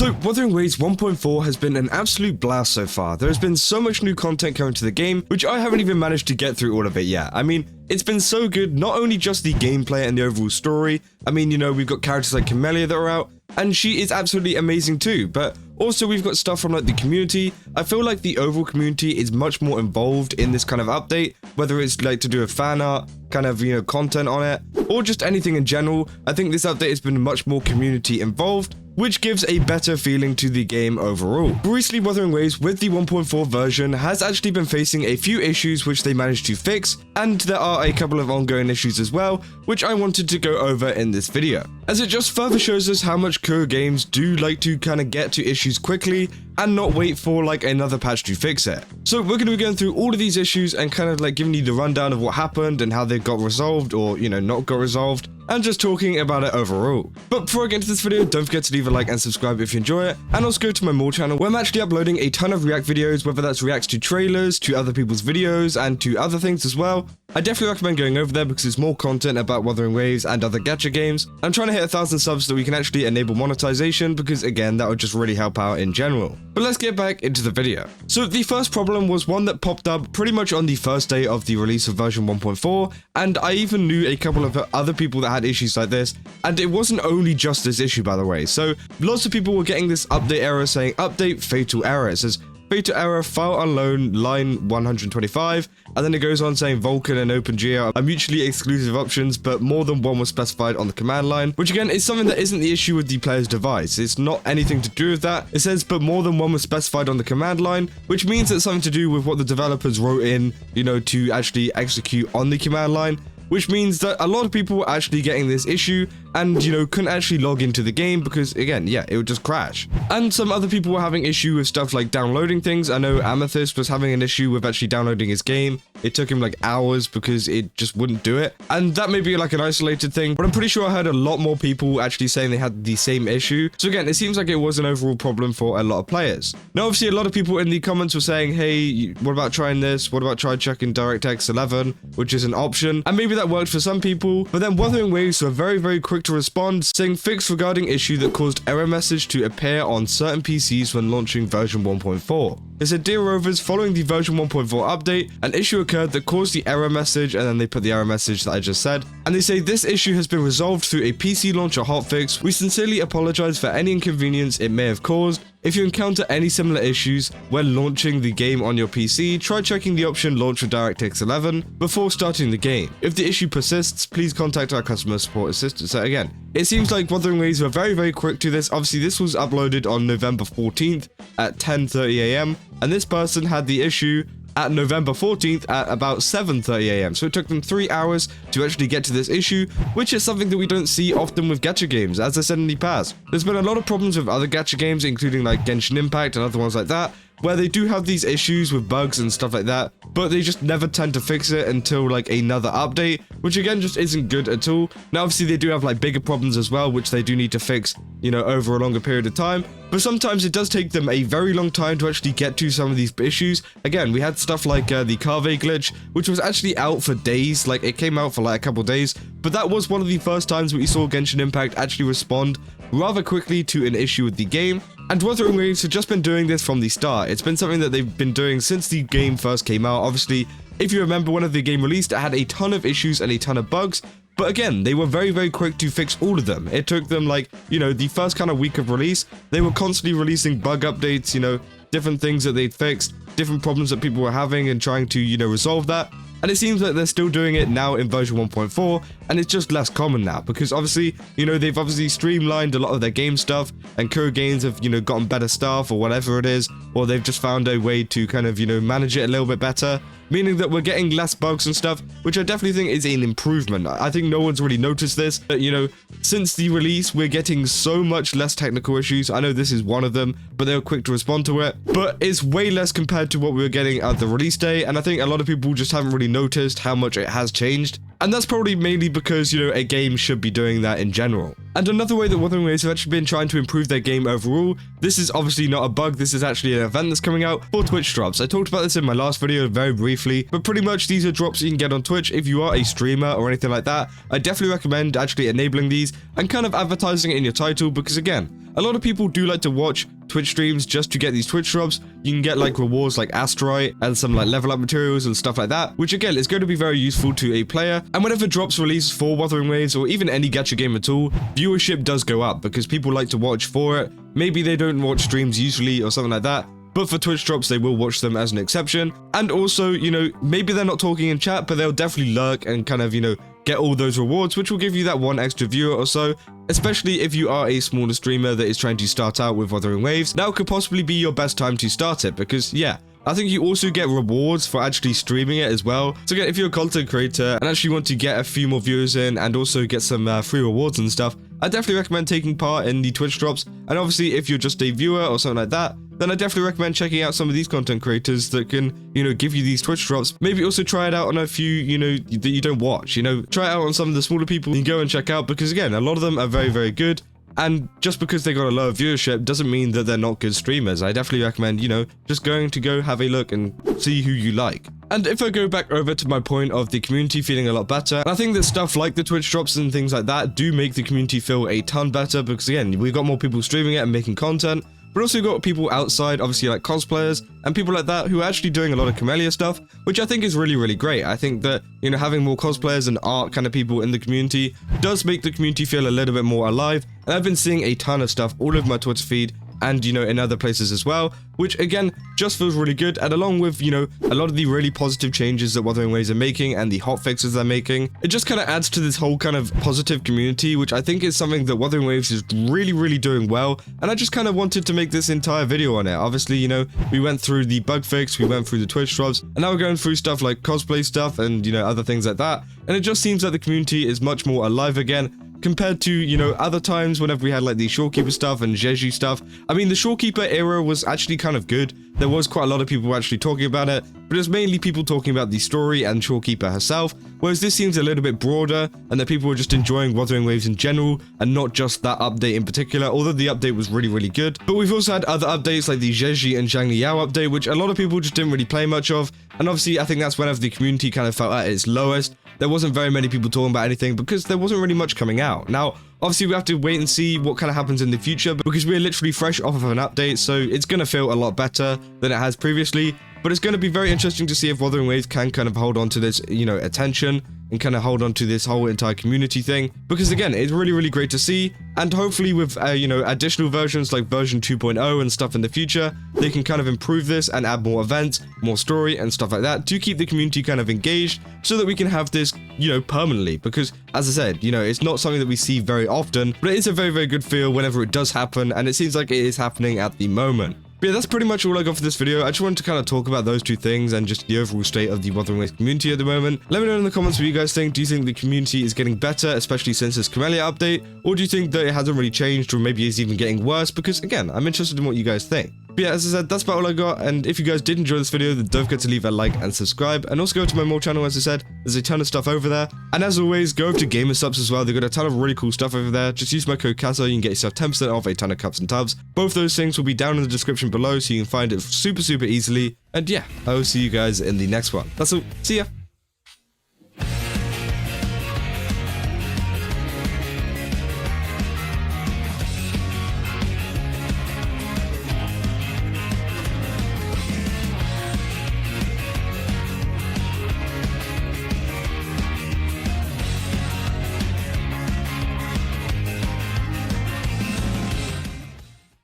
So, Wuthering Waves 1.4 has been an absolute blast so far. There has been so much new content coming to the game, which I haven't even managed to get through all of it yet. I mean, it's been so good, not only just the gameplay and the overall story. I mean, you know, we've got characters like Camellya that are out, and she is absolutely amazing too, but also we've got stuff from like the community. I feel like the overall community is much more involved in this kind of update, whether it's like to do a fan art, kind of, you know, content on it, or just anything in general. I think this update has been much more community involved, which gives a better feeling to the game overall. Recently, Wuthering Waves with the 1.4 version has actually been facing a few issues which they managed to fix, and there are a couple of ongoing issues as well, which I wanted to go over in this video, as it just further shows us how much Kuro games do like to kind of get to issues quickly and not wait for like another patch to fix it. So we're going to be going through all of these issues and kind of like giving you the rundown of what happened and how they got resolved, or, you know, not got resolved, and just talking about it overall. But before I get into this video, don't forget to leave a like and subscribe if you enjoy it, and also go to my more channel where I'm actually uploading a ton of react videos, whether that's reacts to trailers, to other people's videos, and to other things as well. I definitely recommend going over there because it's more content about Wuthering Waves and other gacha games. I'm trying to hit 1,000 subs so we can actually enable monetization, because again, that would just really help out in general. But let's get back into the video. So the first problem was one that popped up pretty much on the first day of the release of version 1.4, and I even knew a couple of other people that had issues like this, and it wasn't only just this issue, by the way. So lots of people were getting this update error saying update fatal error. It says fatal error, file unknown, line 125, and then it goes on saying Vulkan and OpenGL are mutually exclusive options, but more than one was specified on the command line, which again is something that isn't the issue with the player's device. It's not anything to do with that. It says but more than one was specified on the command line, which means it's something to do with what the developers wrote in, you know, to actually execute on the command line, which means that a lot of people were actually getting this issue and, you know, couldn't actually log into the game because, again, yeah, it would just crash. And some other people were having issue with stuff like downloading things. I know Amethyst was having an issue with actually downloading his game. It took him like hours because it just wouldn't do it. And that may be like an isolated thing, but I'm pretty sure I heard a lot more people actually saying they had the same issue. So again, it seems like it was an overall problem for a lot of players. Now, obviously, a lot of people in the comments were saying, hey, what about trying this? What about trying checking DirectX 11, which is an option? And maybe that worked for some people, but then Wuthering Waves were very, very quick to respond, saying fix regarding issue that caused error message to appear on certain PCs when launching version 1.4. They said, dear rovers, following the version 1.4 update, an issue occurred that caused the error message, and then they put the error message that I just said. And they say this issue has been resolved through a PC launcher hotfix. We sincerely apologize for any inconvenience it may have caused. If you encounter any similar issues when launching the game on your PC, try checking the option launch with DirectX 11 before starting the game. If the issue persists, please contact our customer support assistant. So again, it seems like Wuthering Waves were very, very quick to this. Obviously, this was uploaded on November 14th at 10:30 AM, and this person had the issue at November 14th at about 7:30 AM. So it took them 3 hours to actually get to this issue, which is something that we don't see often with gacha games. As I said in the past, there's been a lot of problems with other gacha games, including like Genshin Impact and other ones like that, where they do have these issues with bugs and stuff like that, but they just never tend to fix it until like another update, which again just isn't good at all. Now obviously they do have like bigger problems as well, which they do need to fix, you know, over a longer period of time, but sometimes it does take them a very long time to actually get to some of these issues. Again, we had stuff like the Kave glitch, which was actually out for days. Like it came out for like a couple days, but that was one of the first times we saw Genshin Impact actually respond rather quickly to an issue with the game. And Wuthering Waves have just been doing this from the start. It's been something that they've been doing since the game first came out. Obviously, if you remember, when the game released, it had a ton of issues and a ton of bugs. But again, they were very, very quick to fix all of them. It took them like, you know, the first kind of week of release, they were constantly releasing bug updates, you know, different things that they'd fixed, different problems that people were having and trying to, you know, resolve that. And it seems like they're still doing it now in version 1.4, and it's just less common now because obviously, you know, they've obviously streamlined a lot of their game stuff, and Kuro games have, you know, gotten better stuff or whatever it is, or they've just found a way to kind of, you know, manage it a little bit better, meaning that we're getting less bugs and stuff, which I definitely think is an improvement. I think no one's really noticed this, but, you know, since the release, we're getting so much less technical issues. I know this is one of them, but they were quick to respond to it, but it's way less compared to what we were getting at the release day, and I think a lot of people just haven't really noticed how much it has changed. And that's probably mainly because, you know, a game should be doing that in general. And another way that Wuthering Waves have actually been trying to improve their game overall, this is obviously not a bug, this is actually an event that's coming out for Twitch drops. I talked about this in my last video very briefly, but pretty much these are drops you can get on Twitch if you are a streamer or anything like that. I definitely recommend actually enabling these and kind of advertising it in your title, because again, a lot of people do like to watch Twitch streams just to get these Twitch drops. You can get like rewards like asteroid and some like level up materials and stuff like that, which again is going to be very useful to a player. And whenever drops release for Wuthering Waves or even any gacha game at all, viewership does go up because people like to watch for it. Maybe they don't watch streams usually or something like that, but for Twitch drops, they will watch them as an exception. And also, you know, maybe they're not talking in chat, but they'll definitely lurk and kind of, you know, get all those rewards, which will give you that one extra viewer or so, especially if you are a smaller streamer that is trying to start out with Wuthering Waves. Now could possibly be your best time to start it, because yeah, I think you also get rewards for actually streaming it as well. So again, if you're a content creator and actually want to get a few more viewers in and also get some free rewards and stuff, I definitely recommend taking part in the Twitch drops. And obviously, if you're just a viewer or something like that, then I definitely recommend checking out some of these content creators that can, you know, give you these Twitch drops. Maybe also try it out on a few, you know, that you don't watch, you know, try it out on some of the smaller people you can go and check out, because again, a lot of them are very, very good. And just because they got a lower viewership doesn't mean that they're not good streamers. I definitely recommend, you know, just going to go have a look and see who you like. And if I go back over to my point of the community feeling a lot better, I think that stuff like the Twitch drops and things like that do make the community feel a ton better, because again, we've got more people streaming it and making content. But also you've got people outside, obviously like cosplayers and people like that who are actually doing a lot of Camellya stuff, which I think is really, really great. I think that, you know, having more cosplayers and art kind of people in the community does make the community feel a little bit more alive. And I've been seeing a ton of stuff all over my Twitter feed and, you know, in other places as well, which again, just feels really good. And along with, you know, a lot of the really positive changes that Wuthering Waves are making and the hotfixes they're making, it just kind of adds to this whole kind of positive community, which I think is something that Wuthering Waves is really, really doing well. And I just kind of wanted to make this entire video on it. Obviously, you know, we went through the bug fix, we went through the Twitch drops, and now we're going through stuff like cosplay stuff and, you know, other things like that. And it just seems like the community is much more alive again, compared to, you know, other times whenever we had like the Shorekeeper stuff and Jeju stuff. I mean, the Shorekeeper era was actually kind of good. There was quite a lot of people actually talking about it, but it was mainly people talking about the story and Shorekeeper herself, whereas this seems a little bit broader and that people were just enjoying Wuthering Waves in general and not just that update in particular, although the update was really, really good. But we've also had other updates like the Jeju and Zhangliao update, which a lot of people just didn't really play much of. And obviously, I think that's whenever the community kind of felt at its lowest. There wasn't very many people talking about anything because there wasn't really much coming out. Now, obviously, we have to wait and see what kind of happens in the future because we're literally fresh off of an update, so it's going to feel a lot better than it has previously. But it's going to be very interesting to see if Wuthering Waves can kind of hold on to this, you know, attention and kind of hold on to this whole entire community thing. Because again, it's really, really great to see. And hopefully with, you know, additional versions like version 2.0 and stuff in the future, they can kind of improve this and add more events, more story and stuff like that to keep the community kind of engaged so that we can have this, you know, permanently. Because as I said, you know, it's not something that we see very often, but it is a very, very good feel whenever it does happen. And it seems like it is happening at the moment. But yeah, that's pretty much all I got for this video. I just wanted to kind of talk about those two things and just the overall state of the Wuthering Waves community at the moment. Let me know in the comments what you guys think. Do you think the community is getting better, especially since this Camellya update? Or do you think that it hasn't really changed or maybe it's even getting worse? Because again, I'm interested in what you guys think. But yeah, as I said, that's about all I got. And if you guys did enjoy this video, then don't forget to leave a like and subscribe. And also go to my more channel, as I said, there's a ton of stuff over there. And as always, go over to GamerSupps as well. They've got a ton of really cool stuff over there. Just use my code CASA, you can get yourself 10% off a ton of cups and tubs. Both those things will be down in the description below, so you can find it super, super easily. And yeah, I will see you guys in the next one. That's all. See ya.